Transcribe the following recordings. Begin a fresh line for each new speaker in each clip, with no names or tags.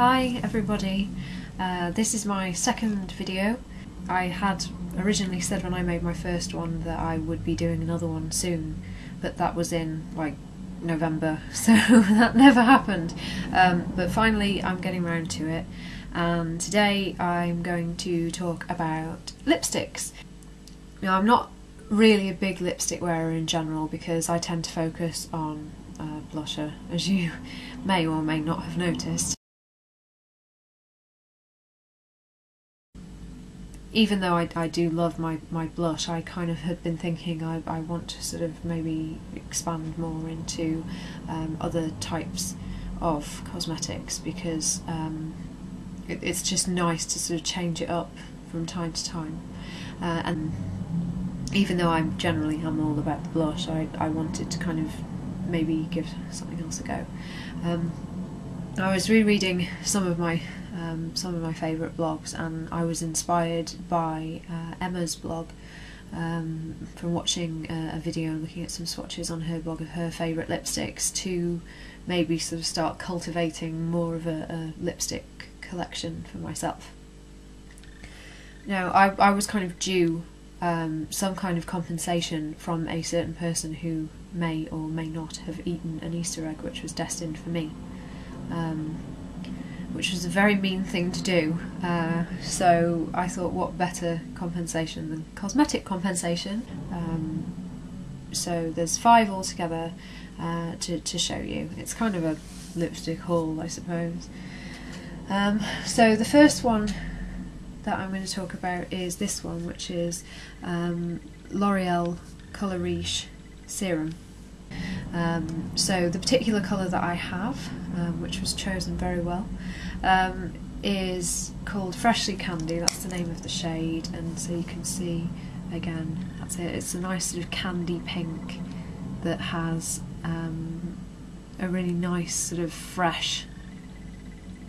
Hi everybody, this is my second video. I had originally said when I made my first one that I would be doing another one soon, but that was in like November, so that never happened. But finally I'm getting around to it, and today I'm going to talk about lipsticks. Now, I'm not really a big lipstick wearer in general because I tend to focus on blusher, as you may or may not have noticed. Even though I do love my blush, I kind of had been thinking I want to sort of maybe expand more into other types of cosmetics, because it's just nice to sort of change it up from time to time. And even though I'm all about the blush, I wanted to kind of maybe give something else a go. I was rereading some of my favourite blogs, and I was inspired by Emma's blog from watching a video looking at some swatches on her blog of her favourite lipsticks, to maybe sort of start cultivating more of a lipstick collection for myself. Now, I was kind of due some kind of compensation from a certain person who may or may not have eaten an Easter egg which was destined for me. Which was a very mean thing to do, so I thought, what better compensation than cosmetic compensation. So there's 5 altogether to show you. It's kind of a lipstick haul, I suppose. So the first one that I'm going to talk about is this one, which is L'Oreal Colour Riche Serum. So the particular colour that I have, which was chosen very well, is called Freshly Candy. That's the name of the shade, and so you can see again, that's it. It's a nice sort of candy pink that has a really nice sort of fresh,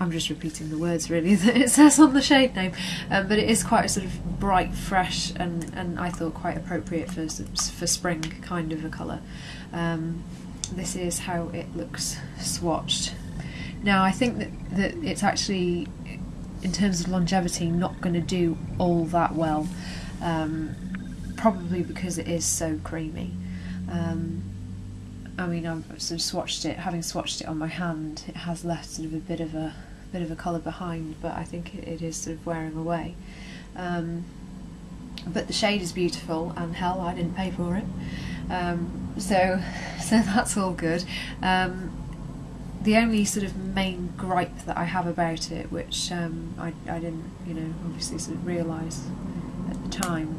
I'm just repeating the words really that it says on the shade name, but it is quite a sort of bright, fresh, and I thought quite appropriate for spring kind of a colour. This is how it looks swatched. Now, I think that it's actually, in terms of longevity, not going to do all that well, probably because it is so creamy. I mean, I've sort of swatched it, having swatched it on my hand, it has left sort of a bit of a colour behind, but I think it is sort of wearing away. But the shade is beautiful, and hell, I didn't pay for it. So that's all good. The only sort of main gripe that I have about it, which I didn't, obviously sort of realise at the time,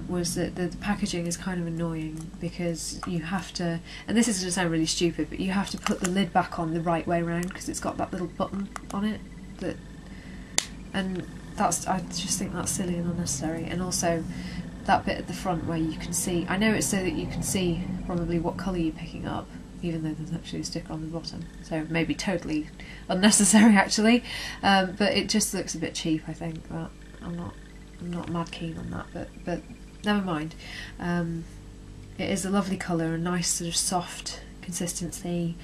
was that the packaging is kind of annoying, because you have to, and this is going to sound really stupid, but you have to put the lid back on the right way around, because it's got that little button on it, and I just think that's silly and unnecessary. And also that bit at the front where you can see, I know it's so that you can see probably what colour you're picking up, even though there's actually a sticker on the bottom, so maybe totally unnecessary actually, but it just looks a bit cheap, I think. But I'm not mad keen on that, but never mind. It is a lovely colour, a nice sort of soft consistency,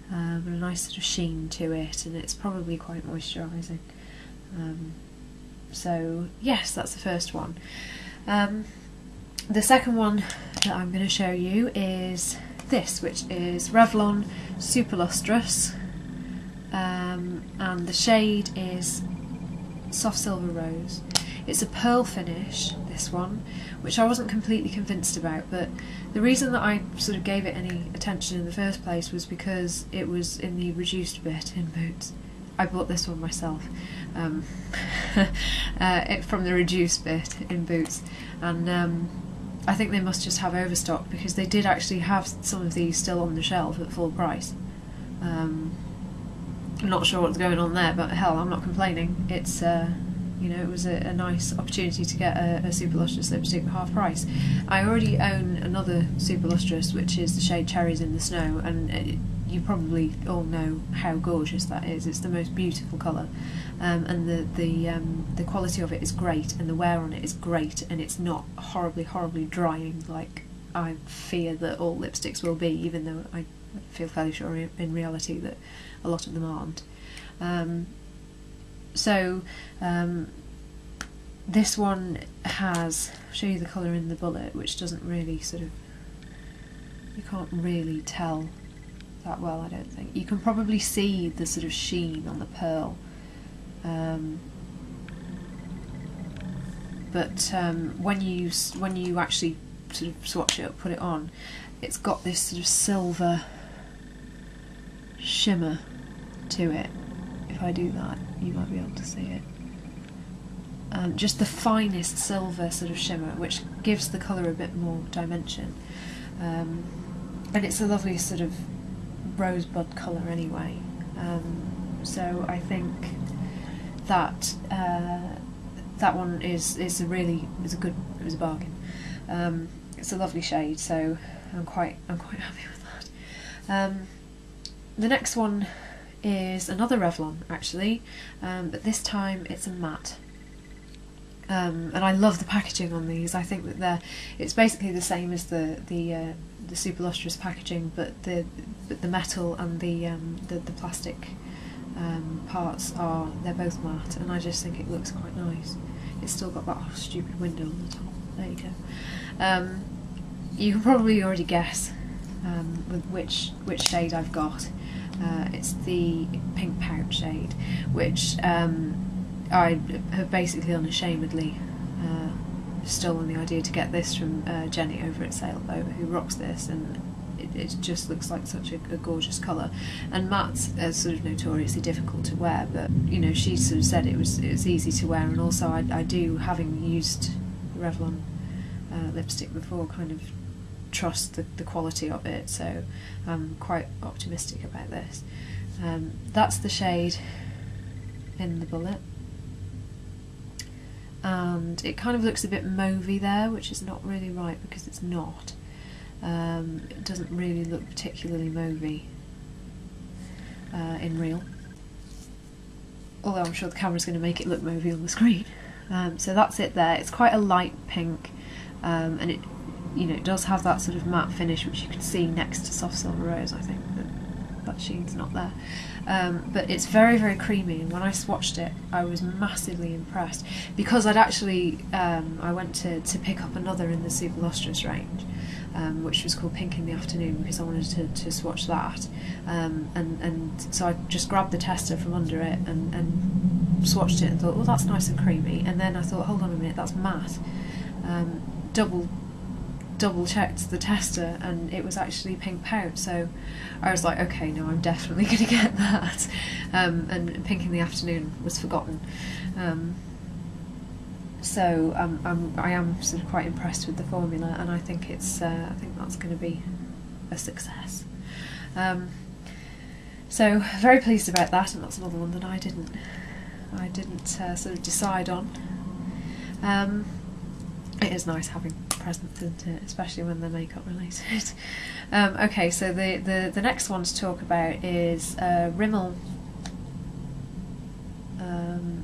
and a nice sort of sheen to it, and it's probably quite moisturising. So yes, that's the first one. The second one that I'm going to show you is this, which is Revlon Super Lustrous, and the shade is Soft Silver Rose. It's a pearl finish, this one, which I wasn't completely convinced about, but the reason that I sort of gave it any attention in the first place was because it was in the reduced bit in Boots. I bought this one myself, from the reduced bit in Boots, and I think they must just have overstock, because they did actually have some of these still on the shelf at full price. I'm not sure what's going on there, but hell, I'm not complaining. It's it was a nice opportunity to get a Super Lustrous lipstick at half price. I already own another Super Lustrous, which is the shade Cherries in the Snow, and you probably all know how gorgeous that is. It's the most beautiful colour, and the quality of it is great, and the wear on it is great, and it's not horribly drying like I fear that all lipsticks will be, even though I feel fairly sure in reality that a lot of them aren't. So this one has, I'll show you the colour in the bullet, which doesn't really sort of, you can't really tell that well, I don't think. You can probably see the sort of sheen on the pearl, but when you actually sort of swatch it up, put it on, it's got this sort of silver shimmer to it. If I do that, you might be able to see it. Just the finest silver sort of shimmer, which gives the colour a bit more dimension. And it's a lovely sort of rosebud colour anyway. So I think that that one is a bargain. It's a lovely shade, so I'm quite happy with that. The next one is another Revlon actually, but this time it's a matte. And I love the packaging on these. I think that it's basically the same as the Super Lustrous packaging, but the metal and the plastic parts they're both matte, and I just think it looks quite nice. It's still got that stupid window on the top. There you go. You can probably already guess with which shade I've got. It's the Pink Pout shade, which I have basically unashamedly stolen the idea to get this from Jenny over at Sailboat, who rocks this, and it just looks like such a gorgeous colour. And mattes are sort of notoriously difficult to wear, but you know, she sort of said it was easy to wear, and also I do, having used Revlon lipstick before, kind of trust the quality of it, so I'm quite optimistic about this. That's the shade in the bullet, and it kind of looks a bit mauvey there, which is not really right because it's not. It doesn't really look particularly mauvey in real, although I'm sure the camera's going to make it look mauvey on the screen. So that's it there. It's quite a light pink, and it, you know, it does have that sort of matte finish, which you can see next to Soft Silver Rose. I think that sheen's not there, but it's very, very creamy, and when I swatched it I was massively impressed, because I'd actually I went to pick up another in the Super Lustrous range, which was called Pink in the Afternoon, because I wanted to swatch that, and so I just grabbed the tester from under it and swatched it and thought, well, that's nice and creamy, and then I thought, hold on a minute, that's matte. Double checked the tester, and it was actually Pink Pout, so I was like, okay, no, I'm definitely going to get that. And Pink in the Afternoon was forgotten. So I am sort of quite impressed with the formula, and I think it's I think that's going to be a success. So very pleased about that, and that's another one that I didn't sort of decide on. It is nice having presents, isn't it? Especially when they're makeup related. Okay, so the next one to talk about is Rimmel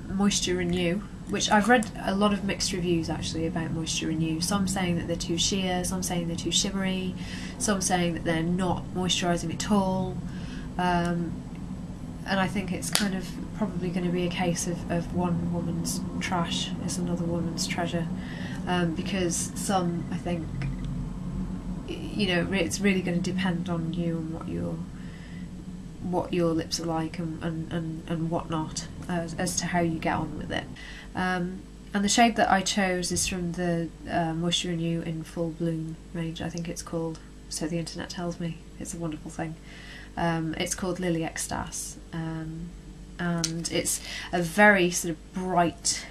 Moisture Renew, which I've read a lot of mixed reviews actually about Moisture Renew. Some saying that they're too sheer, some saying they're too shimmery, some saying that they're not moisturising at all. And I think it's kind of probably going to be a case of one woman's trash is another woman's treasure, because some, I think, you know, it's really going to depend on you and what your lips are like and whatnot, as to how you get on with it. And the shade that I chose is from the Moisture Renew in Full Bloom range, I think it's called, so the internet tells me. It's a wonderful thing. It's called Lily Extase, and it's a very sort of bright,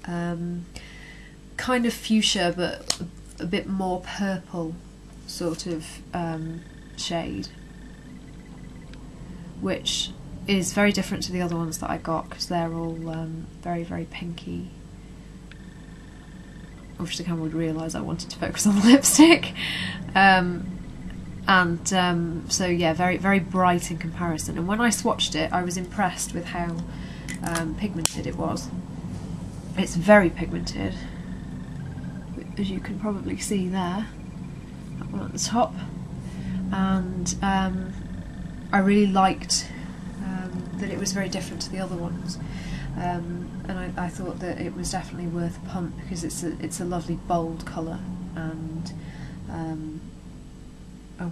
kind of fuchsia but a bit more purple sort of shade, which is very different to the other ones that I got, because they're all very, very pinky. I wish the camera would realise I wanted to focus on the lipstick. So yeah, very, very bright in comparison, and when I swatched it I was impressed with how pigmented it was. It's very pigmented, as you can probably see there, that one at the top, and I really liked that it was very different to the other ones, and I thought that it was definitely worth a punt because it's a lovely bold colour, and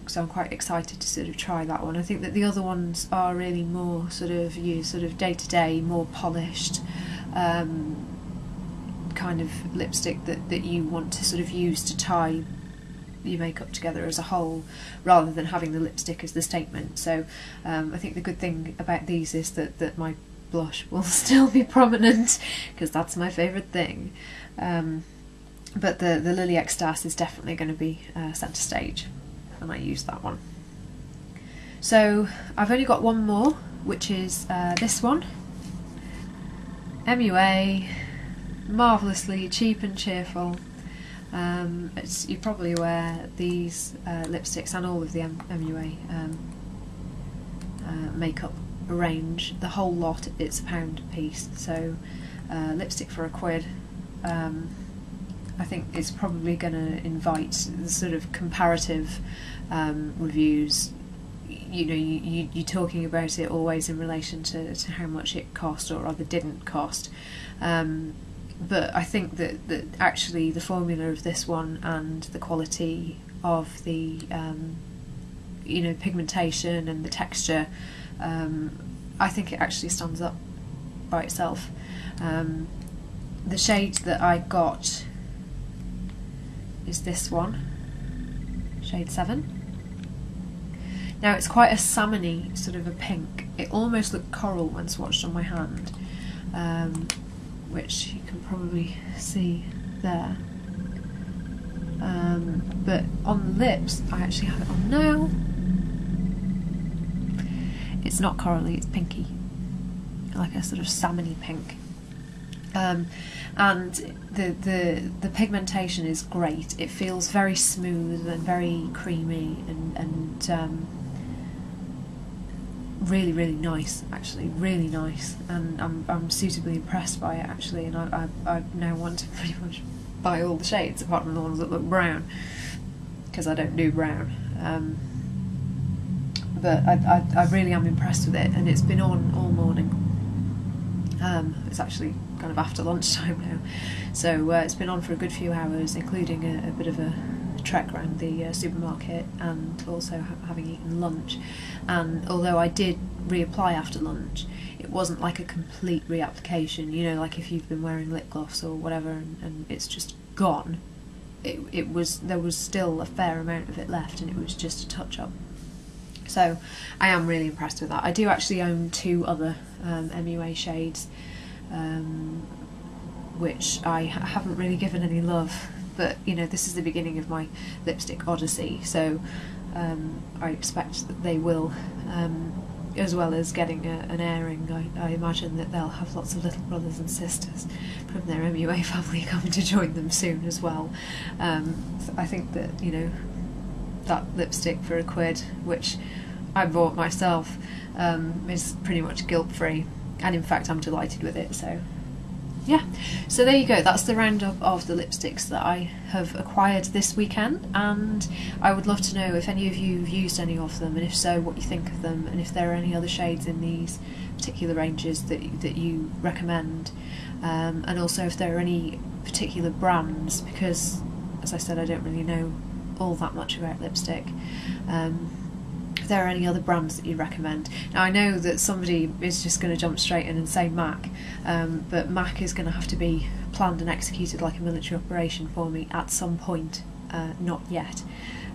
so I'm quite excited to sort of try that one. I think that the other ones are really more sort of day to day, more polished kind of lipstick that you want to sort of use to tie your makeup together as a whole, rather than having the lipstick as the statement. So I think the good thing about these is that my blush will still be prominent, because that's my favourite thing. But the Lily Extas is definitely going to be centre stage, and I use that one. So I've only got one more, which is this one. MUA, marvellously cheap and cheerful. You're probably aware these lipsticks and all of the MUA makeup range, the whole lot, it's £1 a piece. So lipstick for £1. I think it's probably going to invite the sort of comparative reviews. You know, you're talking about it always in relation to how much it cost, or rather didn't cost. But I think that actually the formula of this one and the quality of the you know, pigmentation and the texture, I think it actually stands up by itself. The shade that I got is this one, shade 7. Now it's quite a salmony sort of a pink. It almost looked coral when swatched on my hand, which you can probably see there. But on the lips, I actually have it on now. It's not corally, it's pinky, like a sort of salmony pink. And the pigmentation is great. It feels very smooth and very creamy and really, really nice, actually, really nice, and I'm suitably impressed by it actually, and I now want to pretty much buy all the shades apart from the ones that look brown, because I don't do brown. But I really am impressed with it, and it's been on all morning. It's actually kind of after lunchtime now, so it's been on for a good few hours, including a bit of a trek around the supermarket, and also having eaten lunch. And although I did reapply after lunch, it wasn't like a complete reapplication, you know, like if you've been wearing lip gloss or whatever and it's just gone. There was still a fair amount of it left, and it was just a touch up. So I am really impressed with that. I do actually own 2 other MUA shades, which I haven't really given any love, but you know, this is the beginning of my lipstick odyssey, so I expect that they will, as well as getting an airing, I imagine that they'll have lots of little brothers and sisters from their MUA family coming to join them soon as well. So I think that, you know, that lipstick for £1, which I bought myself, is pretty much guilt-free, and in fact I'm delighted with it. So yeah, so there you go, that's the roundup of the lipsticks that I have acquired this weekend, and I would love to know if any of you have used any of them, and if so, what you think of them, and if there are any other shades in these particular ranges that you recommend, and also if there are any particular brands, because as I said, I don't really know all that much about lipstick. If there are any other brands that you recommend. Now I know that somebody is just going to jump straight in and say MAC, but MAC is going to have to be planned and executed like a military operation for me at some point, not yet,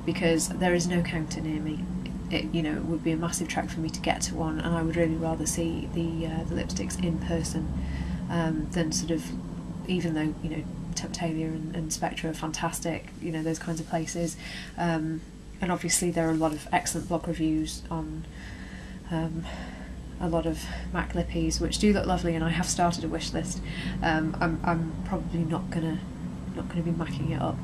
because there is no counter near me. You know, it would be a massive trek for me to get to one, and I would really rather see the lipsticks in person than sort of, even though, you know, Temptalia and Spectra are fantastic, you know, those kinds of places, and obviously there are a lot of excellent blog reviews on a lot of MAC lippies, which do look lovely, and I have started a wish list. I'm probably not gonna be macking it up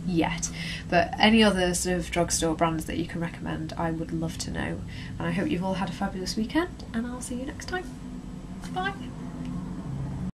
yet, but any other sort of drugstore brands that you can recommend, I would love to know. And I hope you've all had a fabulous weekend, and I'll see you next time. Bye.